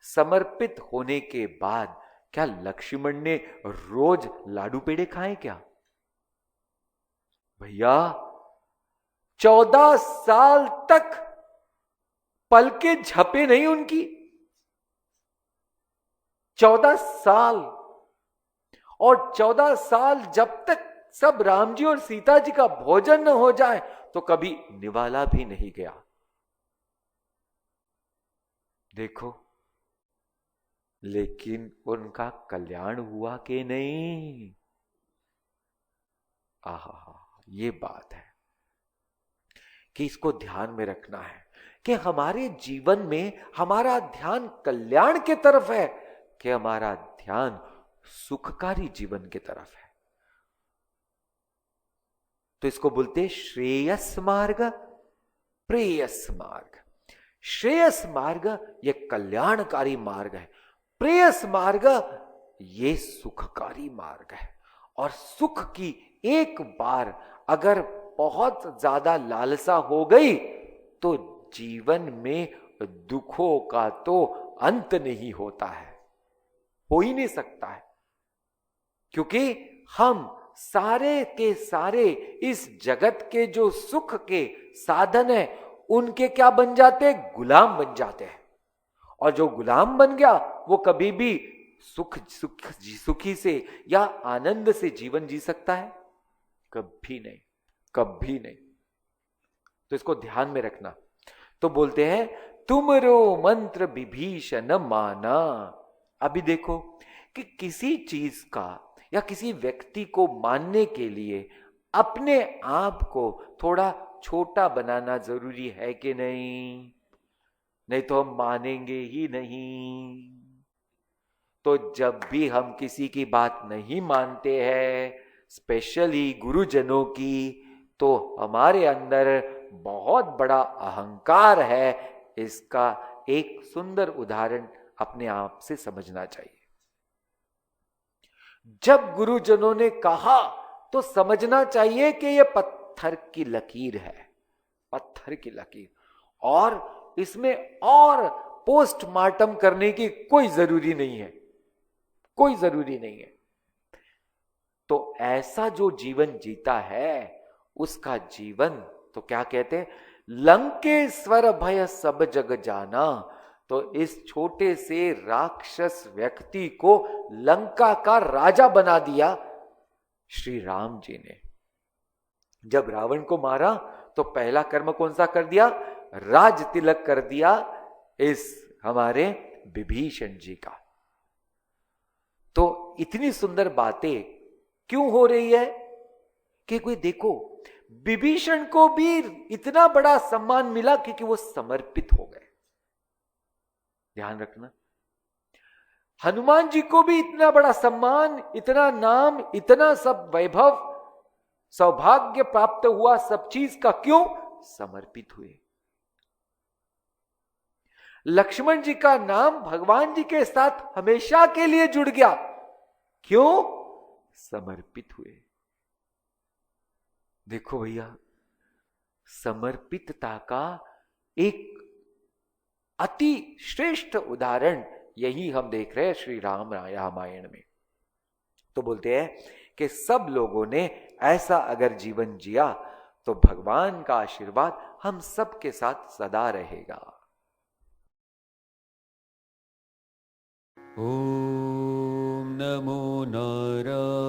समर्पित होने के बाद क्या लक्ष्मण ने रोज लाडू पेड़े खाए क्या? भैया 14 साल तक पलके झपे नहीं उनकी। 14 साल, और 14 साल जब तक सब राम जी और सीता जी का भोजन न हो जाए तो कभी निवाला भी नहीं गया। देखो, लेकिन उनका कल्याण हुआ कि नहीं? आहा, ये बात है कि इसको ध्यान में रखना है कि हमारे जीवन में हमारा ध्यान कल्याण की तरफ है कि हमारा ध्यान सुखकारी जीवन की तरफ है। तो इसको बोलते श्रेयस मार्ग, प्रेयस मार्ग। श्रेयस मार्ग ये कल्याणकारी मार्ग है, प्रेयस मार्ग ये सुखकारी मार्ग है। और सुख की एक बार अगर बहुत ज्यादा लालसा हो गई तो जीवन में दुखों का तो अंत नहीं होता है, हो ही नहीं सकता है। क्योंकि हम सारे के सारे इस जगत के जो सुख के साधन है उनके क्या बन जाते हैं? गुलाम बन जाते हैं। और जो गुलाम बन गया वो कभी भी सुखी से या आनंद से जीवन जी सकता है? कभी नहीं, कभी नहीं। तो इसको ध्यान में रखना। तो बोलते हैं तुमरो मंत्र विभीषण माना। अभी देखो कि किसी चीज का या किसी व्यक्ति को मानने के लिए अपने आप को थोड़ा छोटा बनाना जरूरी है कि नहीं? नहीं तो हम मानेंगे ही नहीं। तो जब भी हम किसी की बात नहीं मानते हैं, स्पेशली गुरुजनों की, तो हमारे अंदर बहुत बड़ा अहंकार है। इसका एक सुंदर उदाहरण अपने आप से समझना चाहिए। जब गुरुजनों ने कहा तो समझना चाहिए कि यह पत्थर की लकीर है, पत्थर की लकीर, और इसमें और पोस्टमार्टम करने की कोई जरूरी नहीं है, कोई जरूरी नहीं है। तो ऐसा जो जीवन जीता है उसका जीवन तो क्या कहते हैं, लंकेश्वर भय सब जग जाना। तो इस छोटे से राक्षस व्यक्ति को लंका का राजा बना दिया श्री राम जी ने। जब रावण को मारा तो पहला कर्म कौन सा कर दिया, राज तिलक कर दिया इस हमारे विभीषण जी का। तो इतनी सुंदर बातें क्यों हो रही है कि कोई देखो, विभीषण को भी इतना बड़ा सम्मान मिला क्योंकि वो समर्पित हो गए। ध्यान रखना, हनुमान जी को भी इतना बड़ा सम्मान, इतना नाम, इतना सब वैभव, सौभाग्य प्राप्त हुआ सब चीज का, क्यों, समर्पित हुए। लक्ष्मण जी का नाम भगवान जी के साथ हमेशा के लिए जुड़ गया, क्यों, समर्पित हुए। देखो भैया, समर्पितता का एक अति श्रेष्ठ उदाहरण यही हम देख रहे हैं श्री राम रामायण में। तो बोलते हैं कि सब लोगों ने ऐसा अगर जीवन जिया तो भगवान का आशीर्वाद हम सब के साथ सदा रहेगा। ॐ नमो नारायणाय।